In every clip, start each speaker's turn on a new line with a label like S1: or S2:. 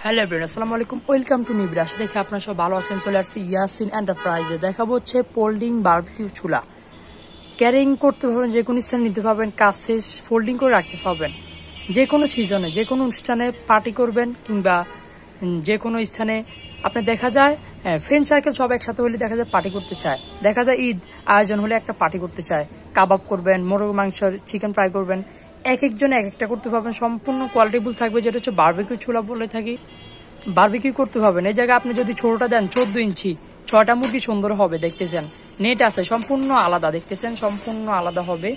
S1: Hello everyone, আসসালামু আলাইকুম, welcome to new video. আশা দেখি আপনারা সব ভালো আছেন। চলে আসছি ইয়াসিন এন্টারপ্রাইজে। দেখাবো হচ্ছে ফোল্ডিং বারবিকিউ চুলা। ক্যারিং করতে পারবেন, যে কোনো স্থানে নিতে পারবেন, কাজ শেষ ফোল্ডিং করে রাখতে পারবেন। যে কোনো সিজনে, যে কোনো অনুষ্ঠানে পার্টি করবেন কিংবা যে কোনো স্থানে আপনি দেখা যায় ফ্রেন্ড সার্কেল সব একসাথে হলে দেখা যায় পার্টি করতে চায়। দেখা যায় ঈদ আয়োজন হলে একটা পার্টি করতে চায়, কাবাব করবেন, মোরগ মাংস, চিকেন ফ্রাই করবেন, এক একজন এক একটা করতে পারবেন। সম্পূর্ণ কোয়ালিটিফুল থাকবে, যেটা হচ্ছে বারবিকিউ চুলা বলে থাকি। বারবিকিউ করতে পারবেন। এই জায়গায় আপনি যদি ছোটটা দেন 14 ইঞ্চি, 6টা মুরগি সুন্দর হবে, দেখতেছেন নেট আছে, সম্পূর্ণ আলাদা, দেখতেছেন সম্পূর্ণ আলাদা হবে।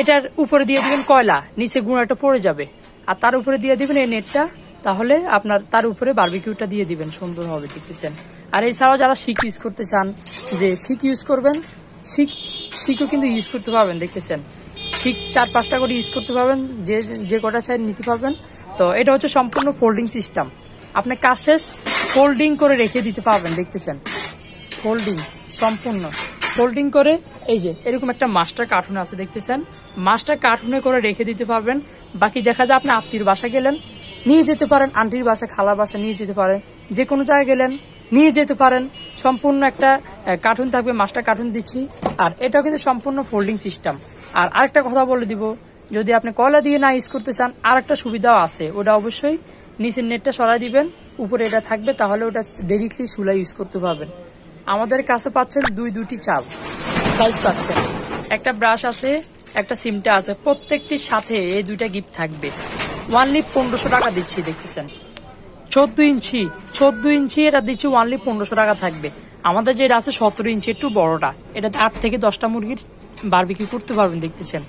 S1: এটার উপরে দিয়ে দিবেন কয়লা, নিচে গুঁড়াটা পড়ে যাবে, আর তার উপরে দিয়ে দিবেন এই নেটটা, তাহলে আপনার তার উপরে বারবিকিউটা দিয়ে দিবেন, সুন্দর হবে, দেখতেছেন। আর এছাড়াও যারা শিক ইউজ করতে চান, যে শিক ইউজ করবেন, শিকও কিন্তু ইউজ করতে পারবেন, দেখতেছেন শিক 4-5টা করে ইউজ করতে পারবেন, যে কটা চাই নিতে পারবেন। তো এটা হচ্ছে সম্পূর্ণ ফোল্ডিং সিস্টেম। আপনি কাজ শেষ ফোল্ডিং করে রেখে দিতে পারবেন, দেখতেছেন ফোল্ডিং, সম্পূর্ণ ফোল্ডিং করে। এই যে এরকম একটা মাস্টার কার্টুন আছে, দেখতেছেন মাস্টার কার্টুনে করে রেখে দিতে পারবেন। বাকি দেখা যায় আপনি আত্মীয় বাসা গেলেন নিয়ে যেতে পারেন, আন্টির বাসা, খালার বাসা নিয়ে যেতে পারেন, যে কোনো জায়গায় গেলেন নিয়ে যেতে পারেন। সম্পূর্ণ একটা কার্টুন থাকবে, মাস্টার কার্টুন দিচ্ছি। আর এটাও কিন্তু সম্পূর্ণ ফোল্ডিং সিস্টেম। আর আরেকটা কথা বলে দিব, যদি আপনি কয়লা দিয়ে না ইউজ করতে চান, আর একটা সুবিধাও আছে, ওটা অবশ্যই নিচের নেটটা সরাই দিবেন, উপরে এটা থাকবে, তাহলে ওটা ডাইরেক্টলি চুলা ইউজ করতে পারবেন। আমাদের কাছে পাচ্ছেন দুটি সাইজ পাচ্ছেন, একটা ব্রাশ আছে, একটা সিমটা আছে, প্রত্যেকটির সাথে এই দুইটা গিফট থাকবে। ওয়ানলি 1500 টাকা দিচ্ছি, দেখতেছেন 14 ইঞ্চি এটা দিচ্ছি, ওয়ানলি 1500 টাকা থাকবে। আমাদের যেটা আছে 17 ইঞ্চি, একটু বড়টা, এটা 8 থেকে 10টা মুরগির বারবিকিউ করতে পারবেন, দেখতেছেন।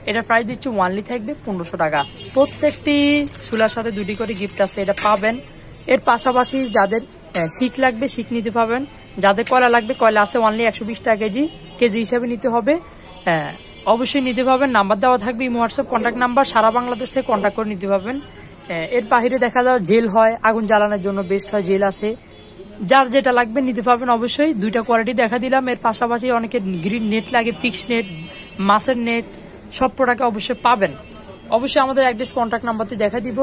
S1: এটা প্রাইস দিচ্ছি ওয়ানলি থাকবে 1500 টাকা। প্রত্যেকটি চুলার সাথে 2টি করে গিফট আছে, এটা পাবেন। এর পাশাপাশি যাদের শিক লাগবে শিক নিতে পাবেন, যাদের কয়লা লাগবে কয়লা আছে, ওয়ানলি 120 টাকা কেজি হিসাবে নিতে হবে। অবশ্যই নিতে পারবেন। নাম্বার দেওয়া থাকবে, ইমো হোয়াটসঅ্যাপ কন্ট্যাক্ট নাম্বার, সারা বাংলাদেশ থেকে কন্ট্যাক্ট করে নিতে পারবেন। এর বাহিরে দেখা যায় জেল হয়, আগুন জ্বালানোর জন্য বেস্ট হয়, জেল আছে, যার যেটা লাগবে নিতে পারবেন। অবশ্যই 2টা কোয়ালিটি দেখা দিলাম। এর পাশাপাশি অনেকে গ্রিন নেট লাগে, ফিক্স নেট, মাছের নেট, সব প্রোডাক্ট অবশ্যই পাবেন। অবশ্যই আমাদের অ্যাড্রেস কন্ট্যাক্ট নাম্বারটি দেখা দিব।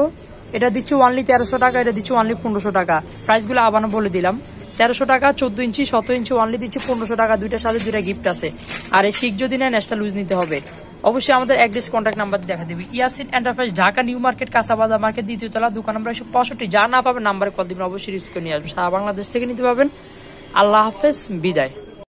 S1: এটা দিচ্ছি ওয়ানলি 1300 টাকা, এটা দিচ্ছি ওয়ানলি 1500 টাকা। প্রাইসগুলো আবারও বলে দিলাম, 1300 টাকা 14 ইঞ্চি, 17 ইঞ্চি ওয়ানলি দিচ্ছি 1500 টাকা। 2টার সাথে 2টা গিফট আছে। আর এই শিক যদি নেন এক্সট্রা লুজ নিতে হবে। অবশ্যই আমাদের অ্যাড্রেস কন্ট্যাক্ট নাম্বার দেখা দিবি। Yasin enterprise, Dhaka new market, কাঁচাবাজার মার্কেট, 2য় তলা, দোকান নম্বর 165। যা না পাবেন নাম্বারে কল দিবেন, অবশ্যই রিস্ক করে নিয়ে আসবেন। সারা বাংলাদেশ থেকে নিতে পারবেন। আল্লাহ হাফেজ, বিদায়।